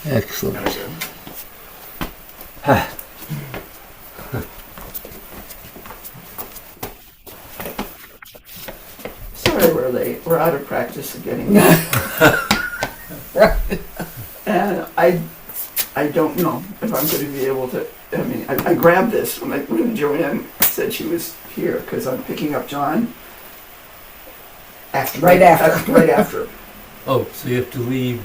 Excellent. Sorry we're late. We're out of practice of getting and I don't know if I'm going to be able to. I mean, I grabbed this when Joanne said she was here because I'm picking up John. Right after. Oh, so you have to leave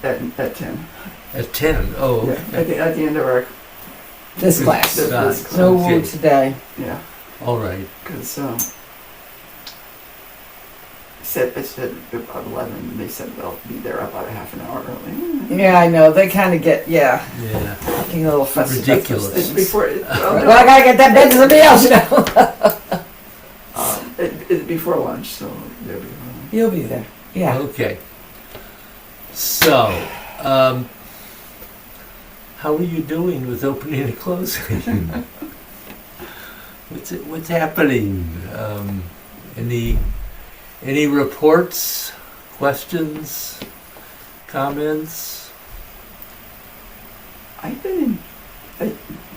at 10. at 10. Oh, Yeah, okay. at the end of our This class. this Got it. class. No Okay. woo today. Yeah, All right. because it said about 11. And they said they'll be there about a half an hour early. Yeah, I know. They kind of get, Yeah. getting a little fussy. about those Ridiculous. It's things. before. Well, I gotta get that bed to somebody else, It's before lunch, so they'll be home. You'll be there. Yeah. Okay. So, how are you doing with opening and closing? What's happening? Any reports, questions, comments? I've been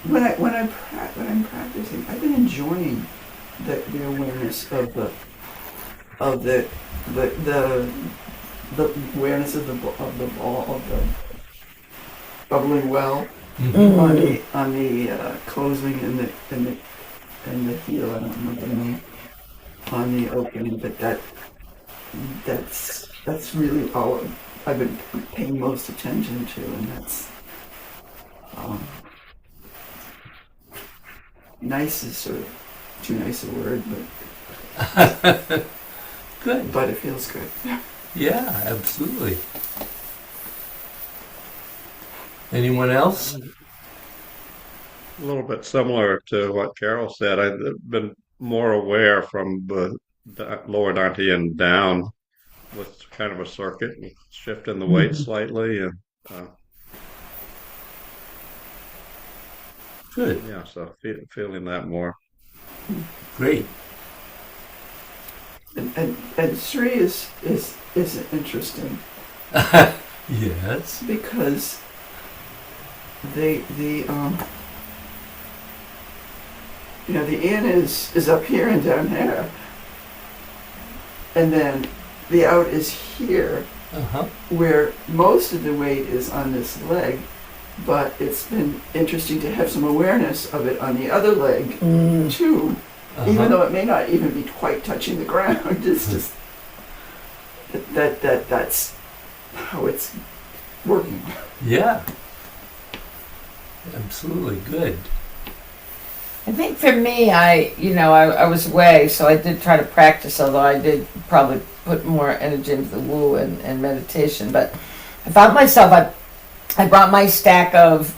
when I'm practicing, I've been enjoying the awareness of the awareness of the ball of the bubbling well on the closing and the heel. I don't know the name on the opening, but that's really all I've been paying most attention to, and that's nice is sort of too nice a word, but Good. but it feels good. Yeah, absolutely. Anyone else? A little bit similar to what Carol said. I've been more aware from the lower dantian down with kind of a circuit, shifting the weight slightly, and Good. yeah, so feeling that more. Great. And Sri is interesting Yes. because the in is up here and down here, and then the out is here, where most of the weight is on this leg, but it's been interesting to have some awareness of it on the other leg too, even though it may not even be quite touching the ground. It's just that's how it's working. Yeah. Absolutely good. I think for me, I was away, so I did try to practice, although I did probably put more energy into the woo and meditation. But I found myself, I brought my stack of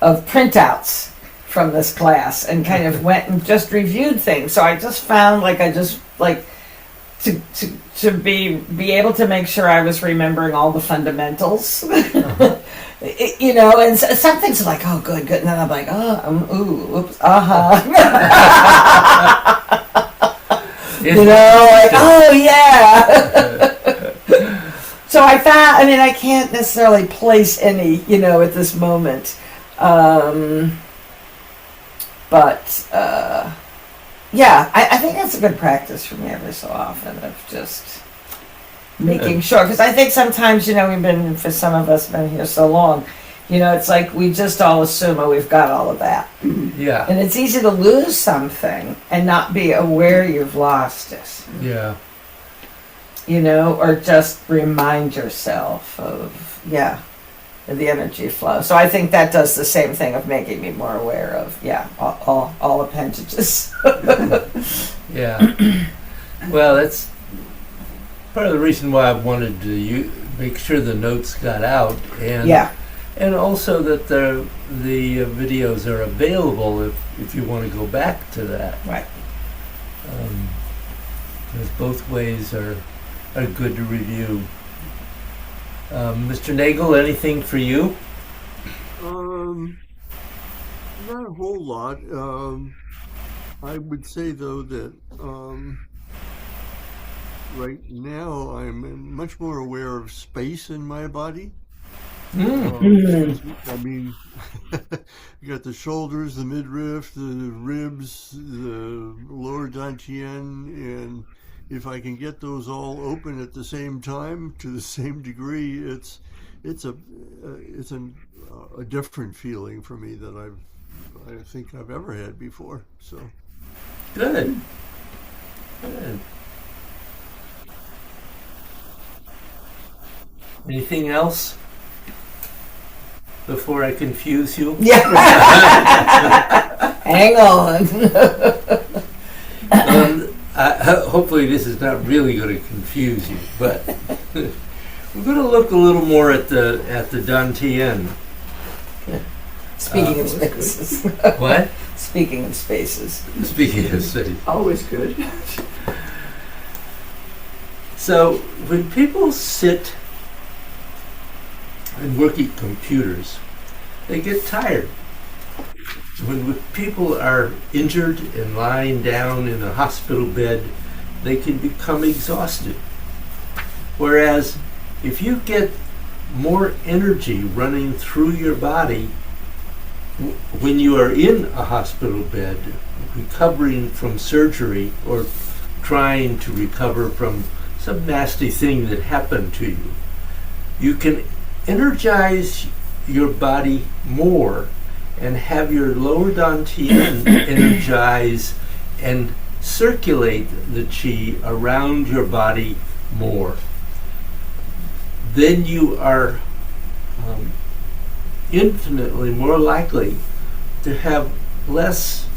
printouts from this class and kind of went and just reviewed things. So I just found to be able to make sure I was remembering all the fundamentals. And some things are like, oh, good, and then I'm like, ooh, oops, oh, yeah. So I found, I can't necessarily place any, at this moment. Yeah, I think that's a good practice for me every so often of just making sure, because I think sometimes, we've been, for some of us, been here so long, it's like we just all assume, we've got all of that. Yeah. And it's easy to lose something and not be aware you've lost it. Yeah. Or just remind yourself of the energy flow. So I think that does the same thing of making me more aware of, all appendages. Yeah. Well, that's part of the reason why I wanted to make sure the notes got out, and also that the videos are available if you want to go back to that. Right. Because both ways are good to review. Mr. Nagel, anything for you? Not a whole lot. I would say though that right now I'm much more aware of space in my body. I mean, you got the shoulders, the midriff, the ribs, the lower dantian, and if I can get those all open at the same time to the same degree, it's a it's a different feeling for me that I think I've ever had before. So Good. Good. Anything else before I confuse you? Yeah. Hang on. Hopefully this is not really going to confuse you, but we're going to look a little more at the dantian. Speaking of spaces. What? Speaking of spaces. Speaking of space. Always good. So when people sit and work at computers, they get tired. When people are injured and lying down in a hospital bed, they can become exhausted. Whereas if you get more energy running through your body when you are in a hospital bed, recovering from surgery or trying to recover from some nasty thing that happened to you, you can energize your body more and have your lower dantian energize and circulate the chi around your body more. Then you are infinitely more likely to have less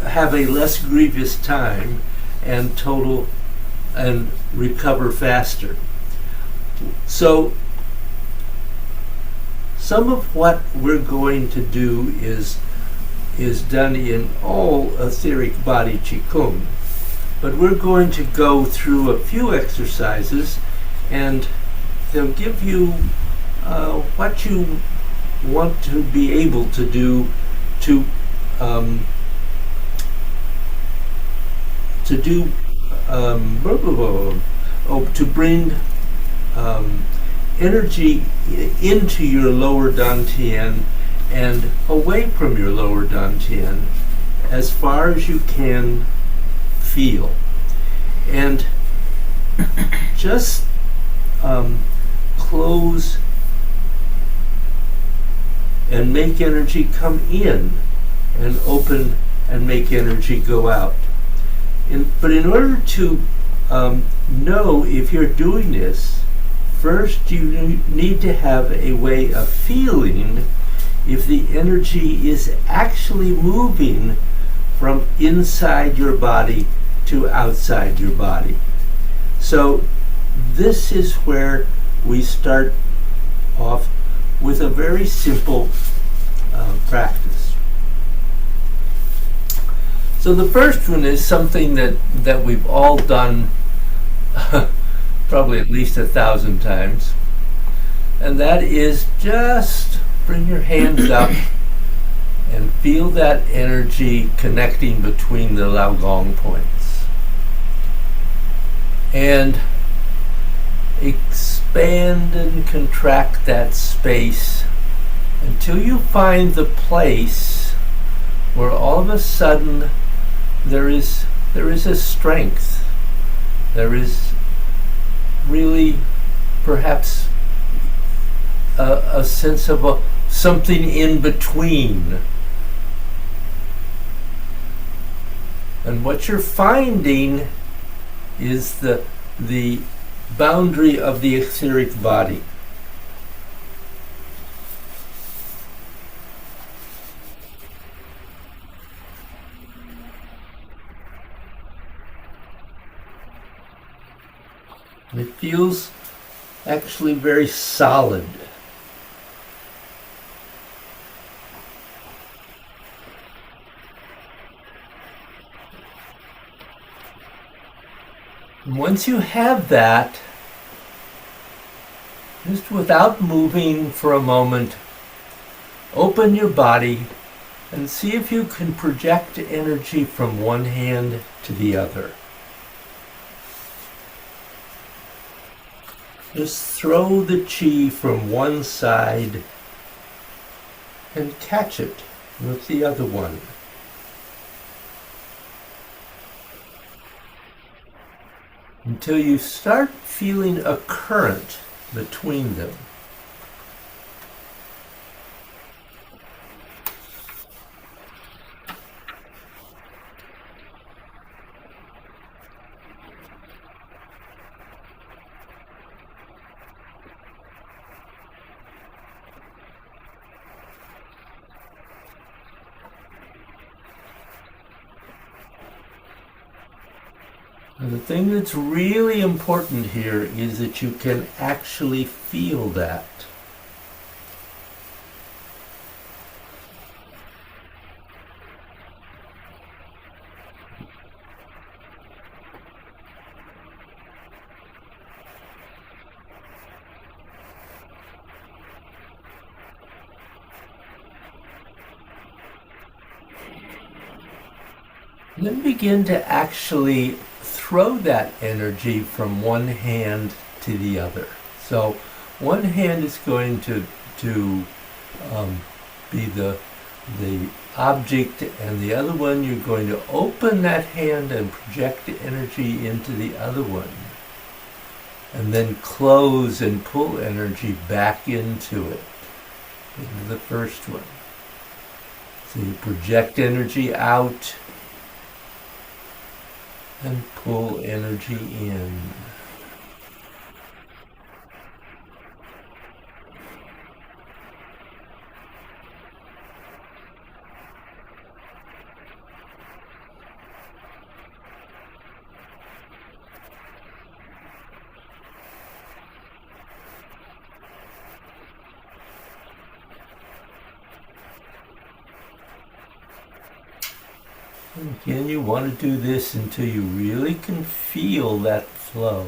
have a less grievous time and recover faster. So some of what we're going to do is done in all etheric body Qigong, but we're going to go through a few exercises and they'll give you what you want to be able to do to bring energy into your lower dantian and away from your lower dantian as far as you can feel. And just close and make energy come in and open and make energy go out. But in order to know if you're doing this, first you need to have a way of feeling if the energy is actually moving from inside your body to outside your body. So this is where we start off with a very simple practice. So the first one is something that we've all done probably at least 1,000 times, and that is just bring your hands up and feel that energy connecting between the Laogong points. And expand and contract that space until you find the place where all of a sudden there is a strength. There is really perhaps a sense of something in between. And what you're finding is the boundary of the etheric body. It feels actually very solid. And once you have that, just without moving for a moment, open your body and see if you can project energy from one hand to the other. just throw the chi from one side and catch it with the other one. Until you start feeling a current between them. And the thing that's really important here is that you can actually feel that. Then begin to actually throw that energy from one hand to the other. So one hand is going to be the object, and the other one you're going to open that hand and project the energy into the other one, and then close and pull energy back into it, into the first one. So you project energy out and pull energy in. Again, you want to do this until you really can feel that flow.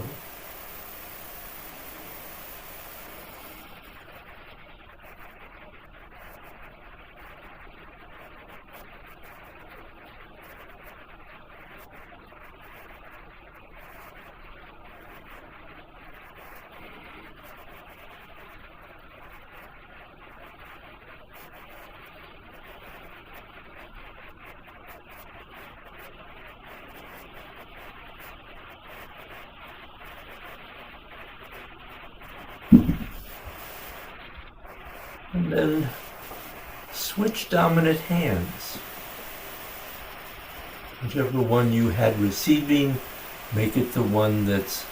And then switch dominant hands. Whichever one you had receiving, make it the one that's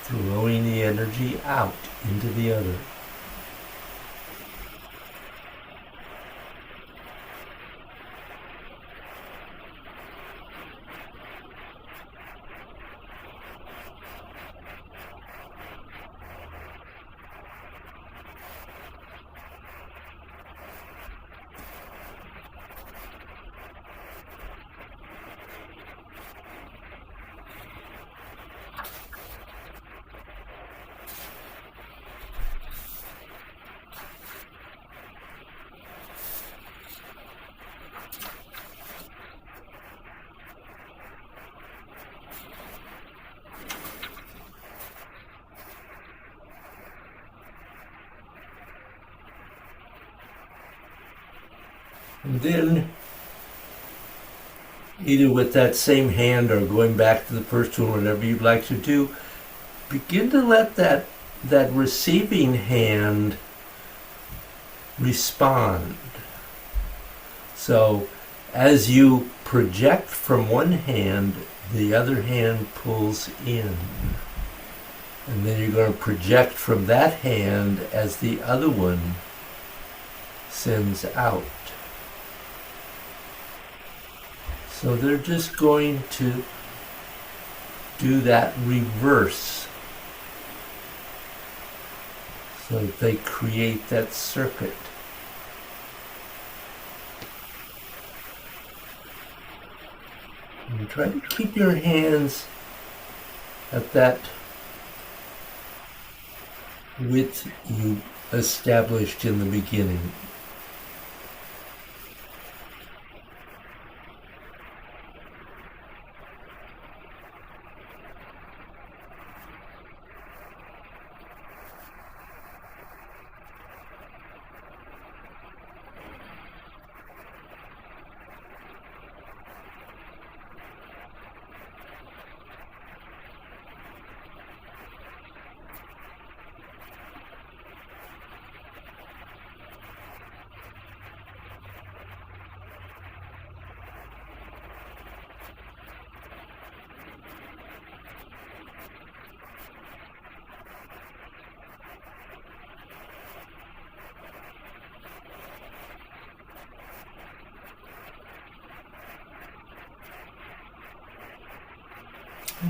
throwing the energy out into the other. And then, either with that same hand or going back to the first one, whatever you'd like to do, begin to let that receiving hand respond. So, as you project from one hand, the other hand pulls in. And then you're going to project from that hand as the other one sends out. So they're just going to do that reverse so that they create that circuit. And try to keep your hands at that width you established in the beginning.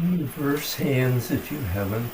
Reverse hands if you haven't.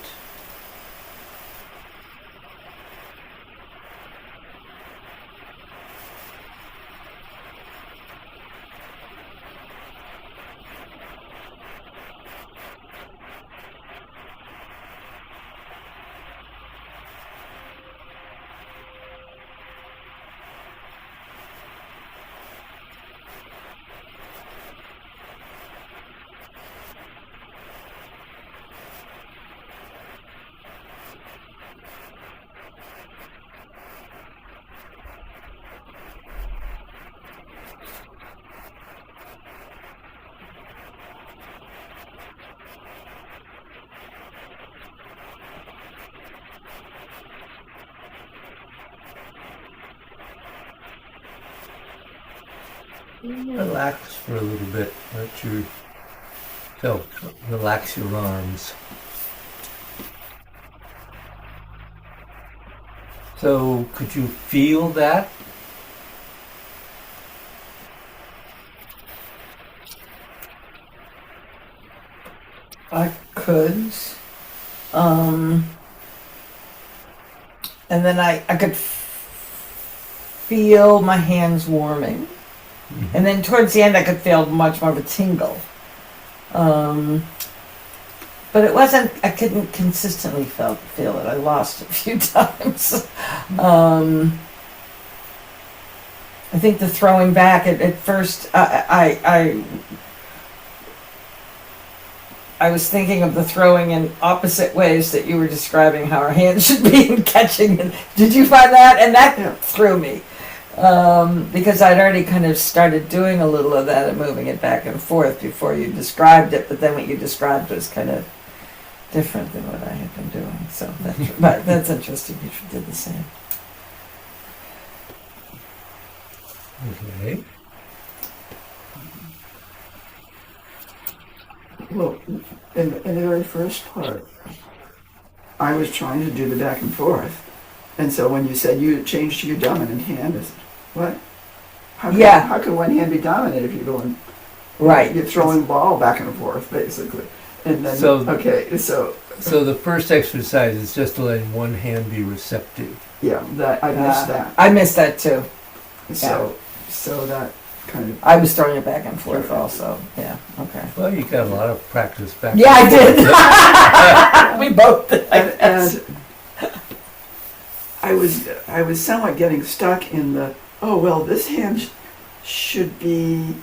Relax for a little bit. Relax your arms. So, could you feel that? I could. And then I could feel my hands warming. Mm-hmm. And then towards the end I could feel much more of a tingle. But it wasn't, I couldn't consistently feel it. I lost it a few times. I think the throwing back at first, I was thinking of the throwing in opposite ways that you were describing how our hands should be in catching. Did you find that? And that threw me. Because I'd already kind of started doing a little of that and moving it back and forth before you described it, but then what you described was kind of different than what I had been doing. So but that's interesting. You did the same. Okay. Well, in the very first part, I was trying to do the back and forth. And so when you said you changed to your dominant hand, is what? How can one hand be dominant if you're going? Right. You're throwing ball back and forth, basically. And then so the first exercise is just letting one hand be receptive. Yeah, I missed that. I missed that too. So that kind of. I was throwing it back and forth also. Yeah. Okay. Well, you got a lot of practice back. Yeah, I did. We both did. And I was somewhat getting stuck in the this hand should be.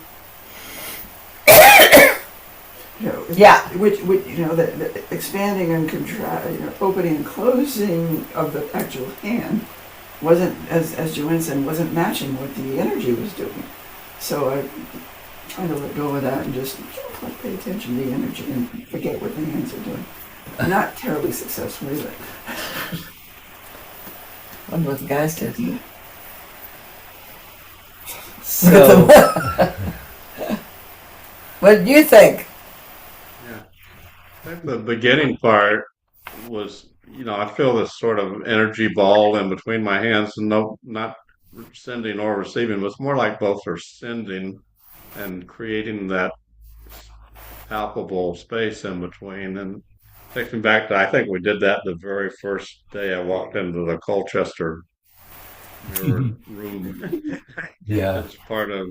Which the expanding and opening and closing of the actual hand wasn't, as Joanne said, wasn't matching what the energy was doing. So I tried to let go of that and just pay attention to the energy and forget what the hands are doing. Not terribly successfully, but. I wonder what the guys did. So, what did you think? I think the beginning part was, I feel this sort of energy ball in between my hands, and not sending or receiving. It was more like both are sending and creating that palpable space in between. And takes me back to, I think we did that the very first day I walked into the Colchester mirrored room. Yeah. It's part of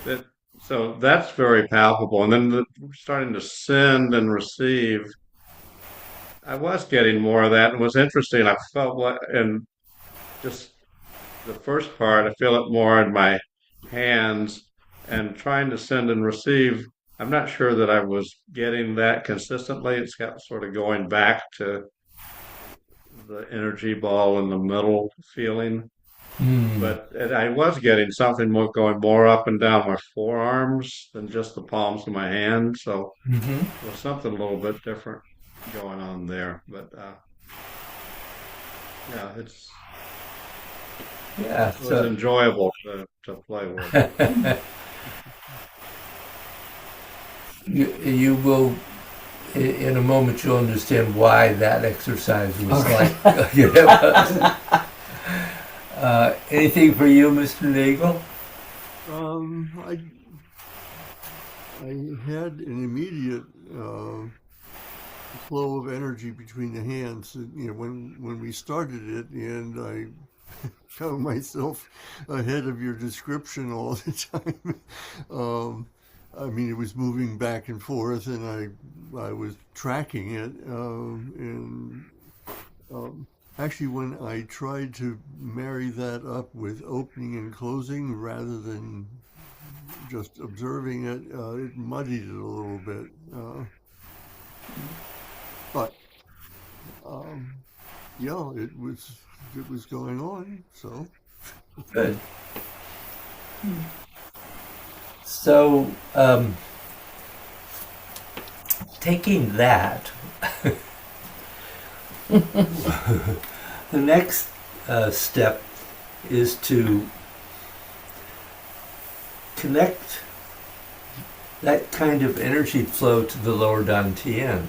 it. So that's very palpable. And then starting to send and receive, I was getting more of that. It was interesting. I felt and just the first part, I feel it more in my hands, and trying to send and receive. I'm not sure that I was getting that consistently. It's got sort of going back to the energy ball in the middle feeling. But I was getting something more going more up and down my forearms than just the palms of my hand. So there was something a little bit different going on there. But it was enjoyable to play with. You will, in a moment, you'll understand why that exercise was like. Anything for you, Mr. Nagel? I had an immediate flow of energy between the hands, when we started it, and I found myself ahead of your description all the time. I mean, it was moving back and forth, and I was tracking it. Actually, when I tried to marry that up with opening and closing rather than just observing it, it muddied it a little bit. But yeah, it was going on. So Good. So, taking that, the next step is to connect that kind of energy flow to the lower dantian.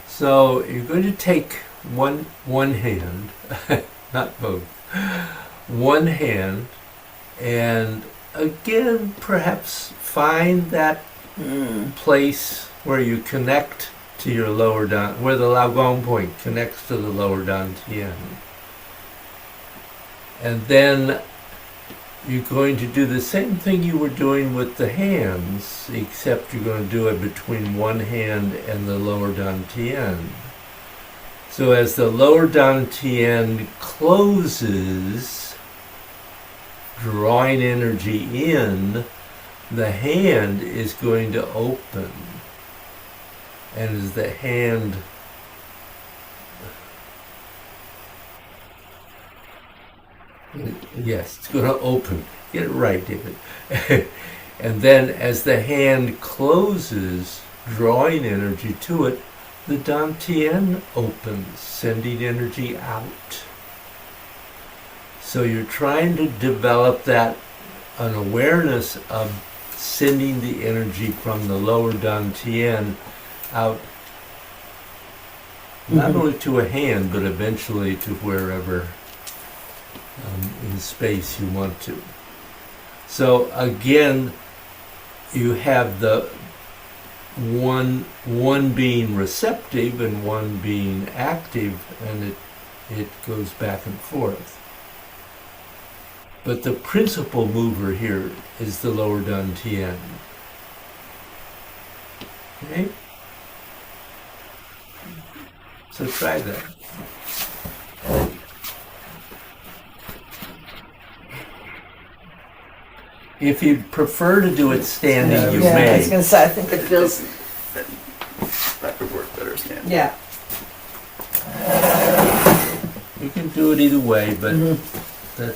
So you're going to take one hand, not both, one hand, and again, perhaps find that place where you connect to your lower dantian, where the Laogong point connects to the lower dantian. And then you're going to do the same thing you were doing with the hands, except you're going to do it between one hand and the lower dantian. So as the lower dantian closes, drawing energy in, the hand is going to open. And as the hand yes, it's going to open. Get it right, David. And then as the hand closes, drawing energy to it, the dantian opens, sending energy out. So you're trying to develop an awareness of sending the energy from the lower dantian out, not only to a hand, but eventually to wherever in space you want to. So again, you have the one being receptive and one being active, and it goes back and forth. But the principal mover here is the lower dantian. Okay? So try that. If you prefer to do it standing, you I may. was going to say, I think It feels that would work better standing. yeah. You can do it either way, but that.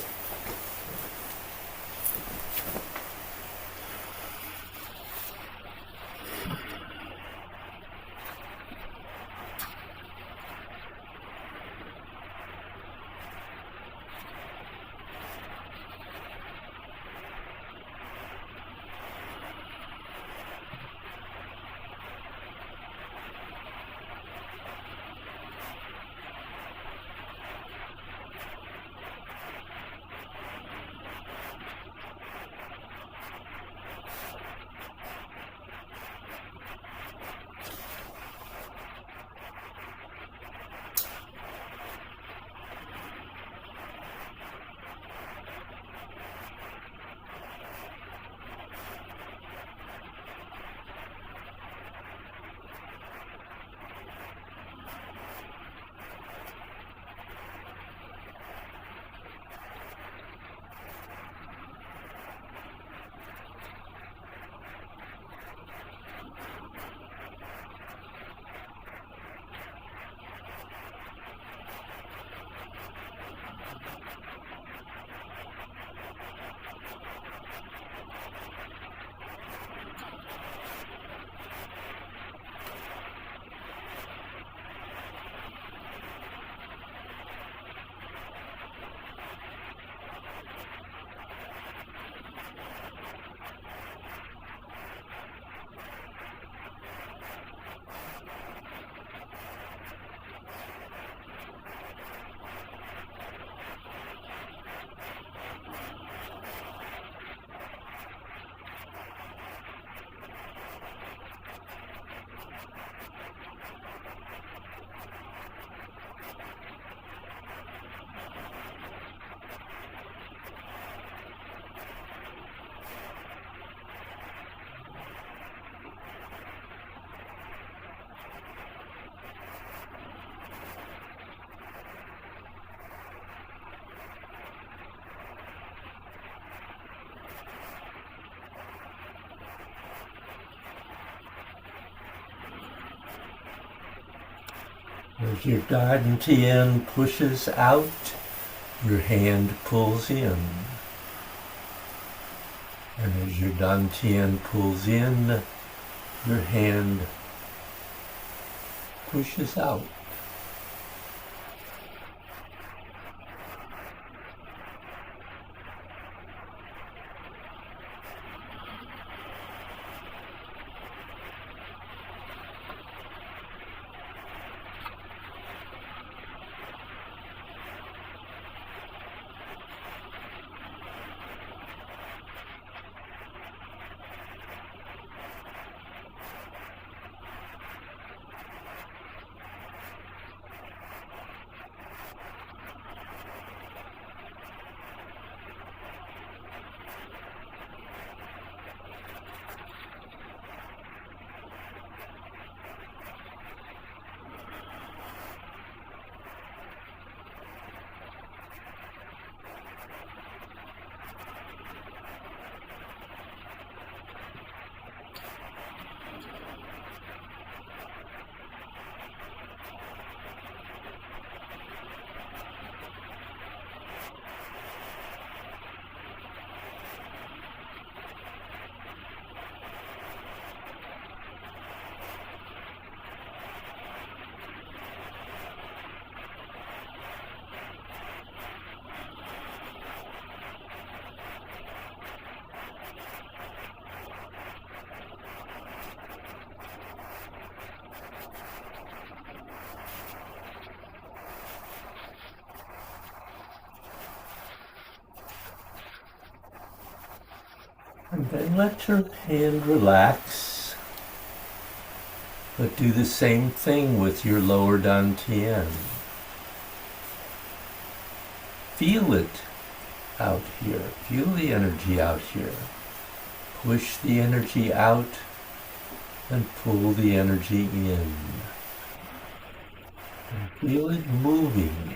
As your Dantian pushes out, your hand pulls in. And as your Dantian pulls in, your hand pushes out. And then let your hand relax, but do the same thing with your lower dantian. Feel it out here. Feel the energy out here. Push the energy out and pull the energy in. And feel it moving.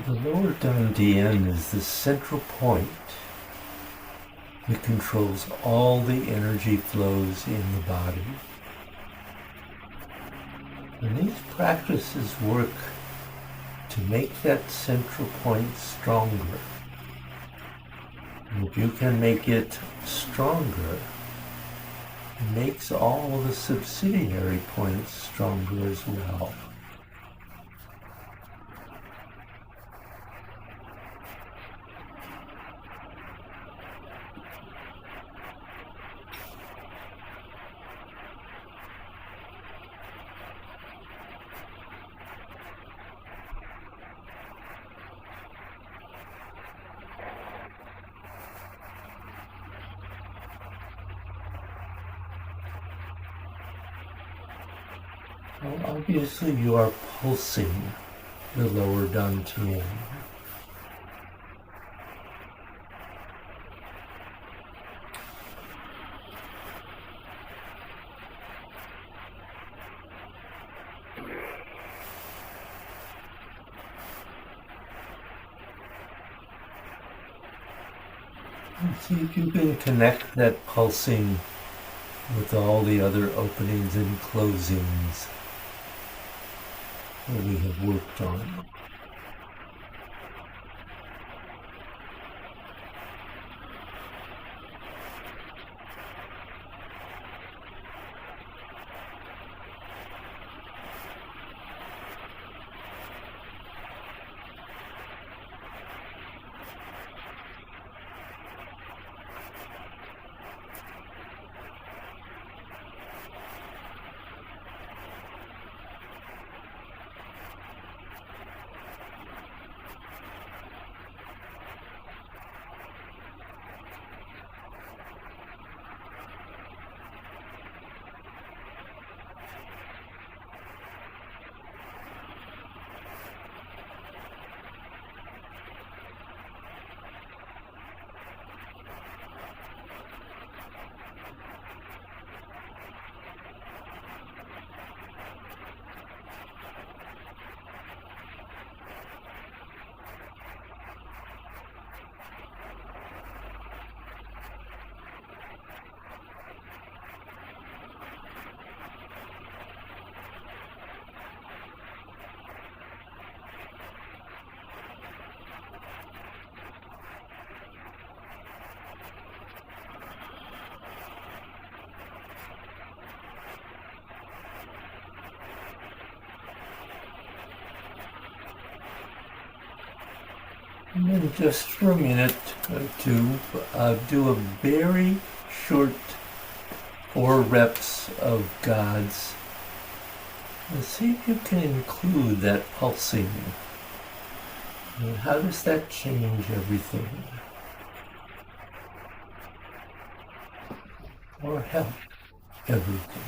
The lower dantian is the central point that controls all the energy flows in the body. And these practices work to make that central point stronger. And if you can make it stronger, makes all the subsidiary points stronger as well. Well, obviously you are pulsing the lower dantian. And see if you can connect that pulsing with all the other openings and closings that we have worked on. And then just for a minute to do a very short 4 reps of God's. And see if you can include that pulsing. And how does that change everything? Or help everything?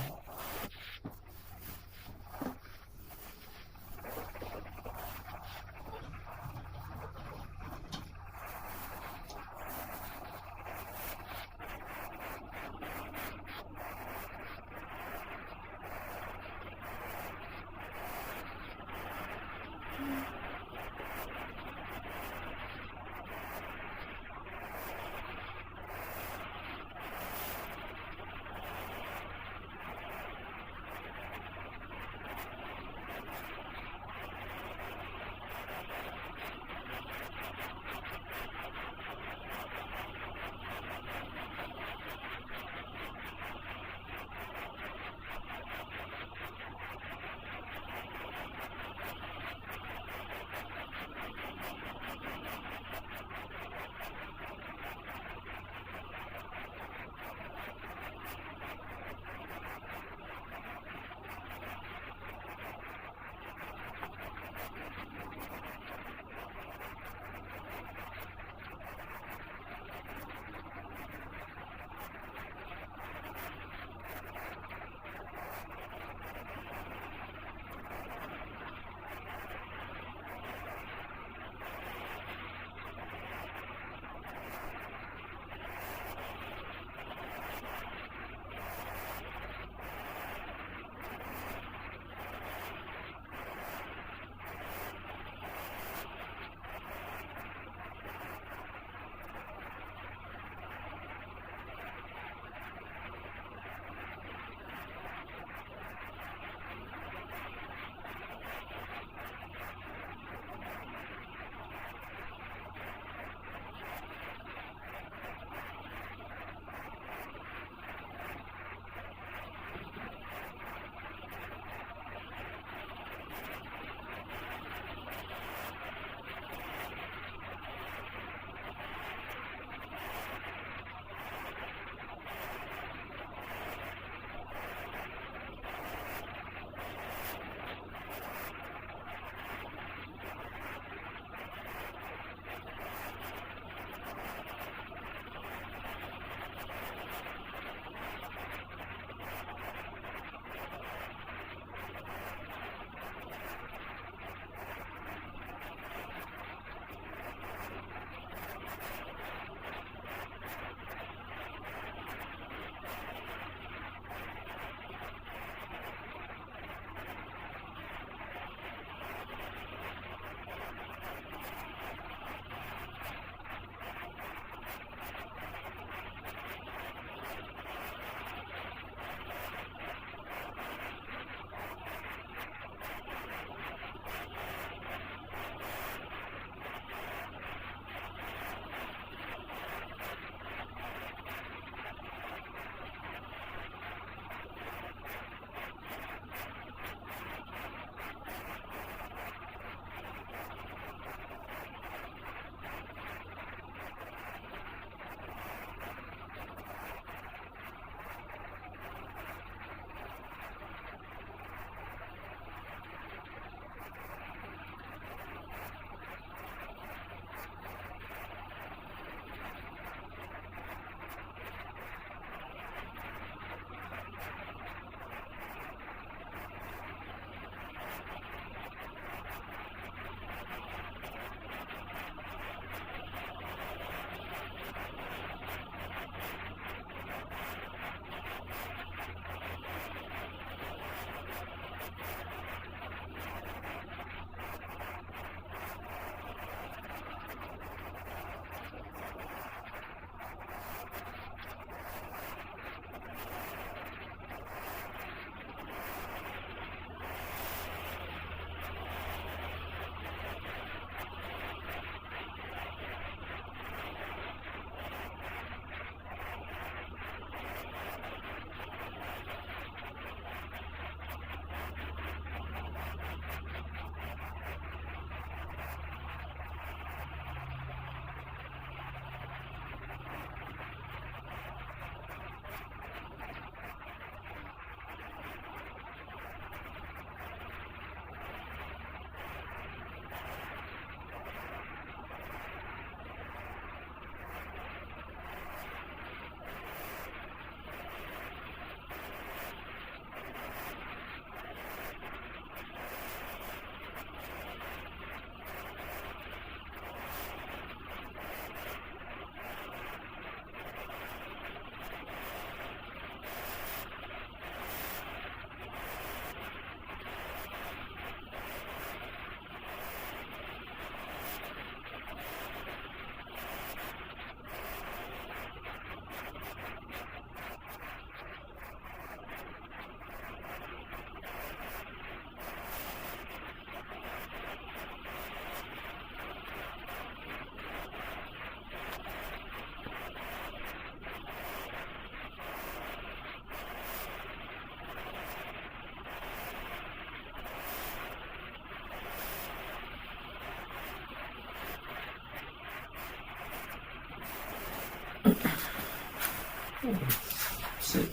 Sit.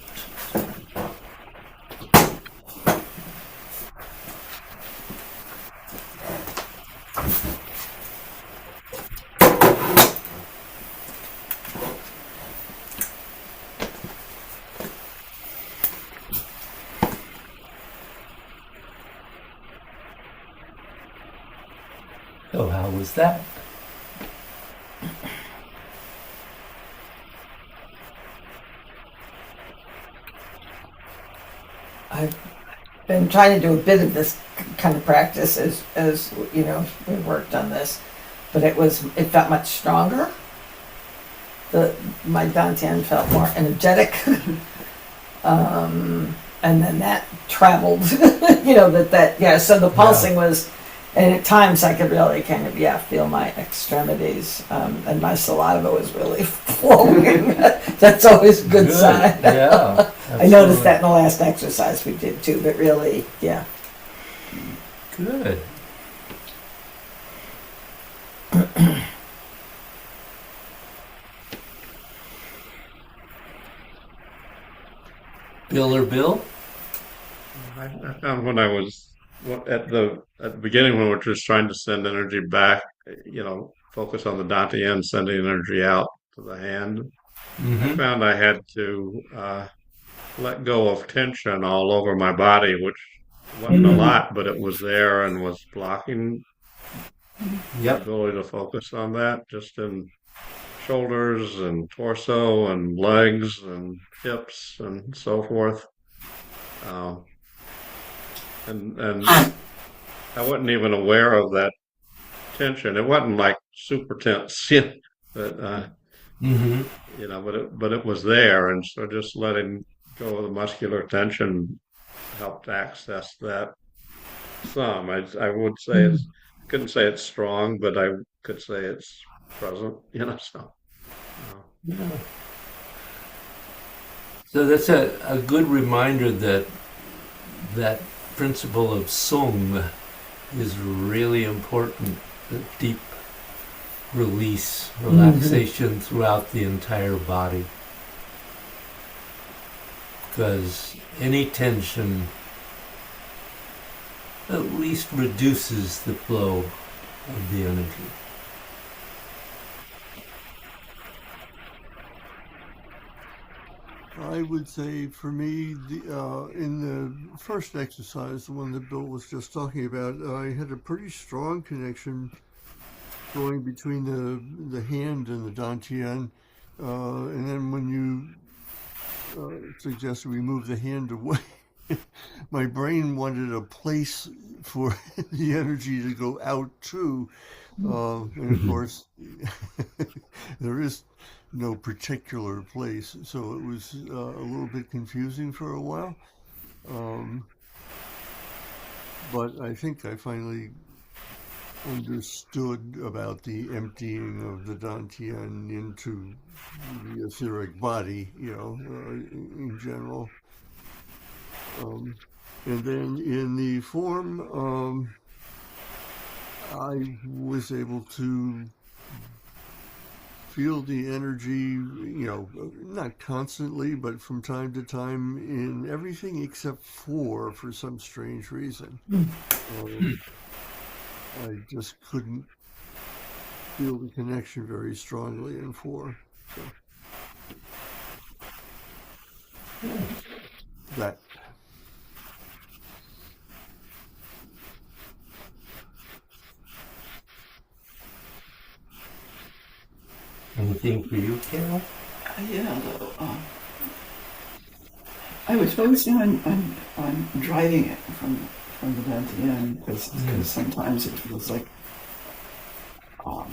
So how was that? I've been trying to do a bit of this kind of practice as you know, we worked on this, but it felt much stronger. My dantian felt more energetic, and then that traveled. You know so the pulsing was, and at times I could really kind of feel my extremities, and my saliva was really flowing. That's always a good sign. Yeah. I noticed that in the last exercise we did too, but really, yeah. Good. Bill or Bill? I found when I was at the beginning when we're just trying to send energy back, focus on the dantian, sending energy out to the hand. I found I had to let go of tension all over my body, which wasn't a lot, but it was there and was blocking the ability to focus on that, just in shoulders and torso and legs and hips and so forth. And I wasn't even aware of that tension. It wasn't like super tense, but but it was there, and so just letting go of the muscular tension helped access that some. I would say couldn't say it's strong, but I could say it's present. So. Yeah. So that's a good reminder that principle of sung is really important. The deep release, relaxation throughout the entire body. Because any tension at least reduces the flow of the energy. I would say for me, in the first exercise, the one that Bill was just talking about, I had a pretty strong connection going between the hand and the dantian. And then when you suggested we move the hand away, my brain wanted a place for the energy to go out too. And of course, there is no particular place, so it was a little bit confusing for a while. But I think I finally understood about the emptying of the dantian into the etheric body, in general. And then in the form, I was able to feel the energy, not constantly, but from time to time in everything except for some strange reason. I just couldn't feel the connection very strongly in 4. So. That. Anything for you, Carol? I was focusing on driving it from the dantian because sometimes it feels like I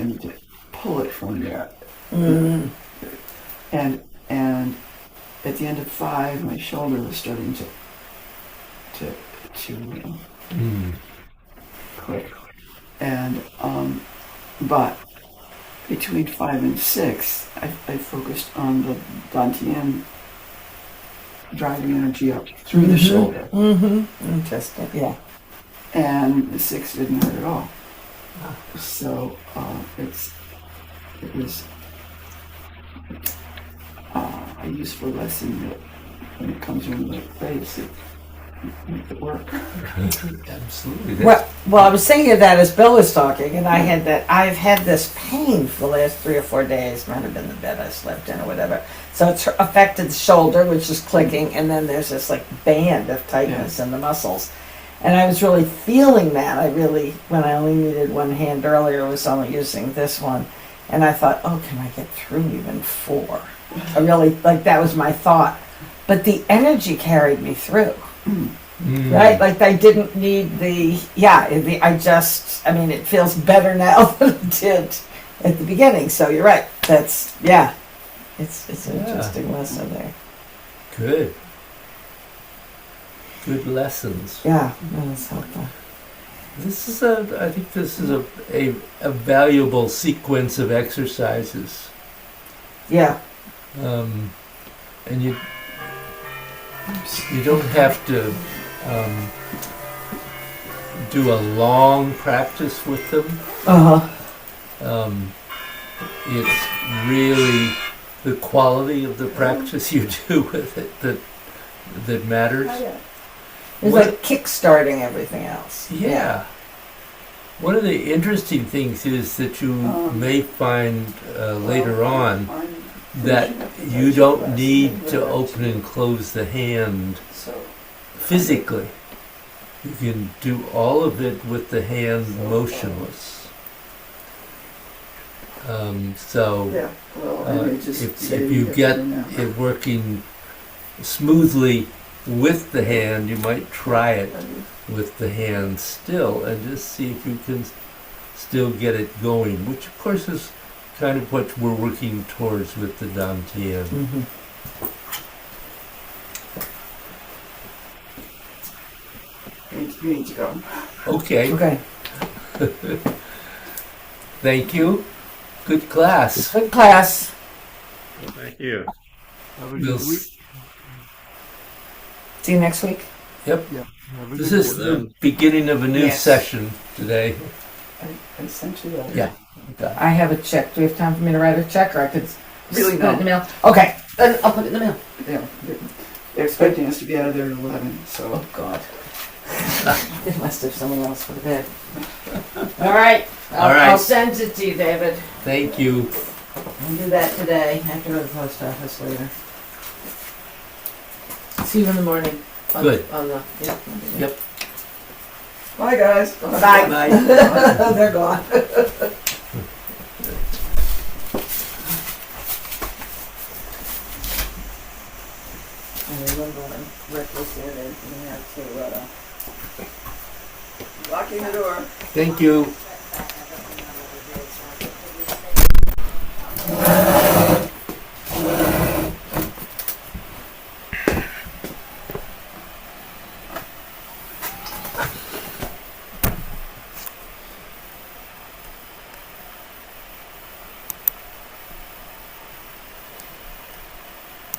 need to pull it from there. And at the end of 5, my shoulder was starting to click, and but between 5 and 6, I focused on the dantian driving energy up through the shoulder. Interesting, yeah. And the 6 didn't hurt at all. So it was a useful lesson that when it comes from the face, it make it work. Absolutely. Well, I was thinking of that as Bill was talking, and I've had this pain for the last 3 or 4 days. Might have been the bed I slept in or whatever. So it's affected the shoulder, which is clicking, and then there's this like band of tightness in the muscles. And I was really feeling that. When I only needed one hand earlier, I was only using this one. And I thought, oh, can I get through even 4? I really, that was my thought. But the energy carried me through. Right? Like I didn't need it feels better now than it did at the beginning. So you're right. It's an interesting lesson there. Good lessons. Yeah, that's helpful. I think this is a valuable sequence of exercises. Yeah. And you don't have to do a long practice with them. It's really the quality of the practice you do with it that matters. It's like kick-starting everything else. Yeah. One of the interesting things is that you may find later on that you don't need to open and close the hand physically. You can do all of it with the hand motionless. If you get it working smoothly with the hand, you might try it with the hand still and just see if you can still get it going, which of course is kind of what we're working towards with the Dantian. Mm-hmm. You need to go. Okay. Thank you. Good class. Good class. Thank you. Have a good week. See you next week. Yep. Yeah. Have a This good is one. the beginning of a new Yes. session today. I sent you that. Yeah. I have a check. Do we have time for me to write a check, or I could Really put it in the no. mail? Okay, then I'll put it in the mail. Yeah, they're expecting us to be out of there at 11, so. Oh God. They must have someone else for the bed. All right. All right. I'll send it to you, David. Thank you. I'll do that today. I have to go to the post office later. See you in the morning. Good. Yep. Bye, guys. Bye. Bye. They're gone. I remember when Rick was here, they had to Locking the door. Thank you.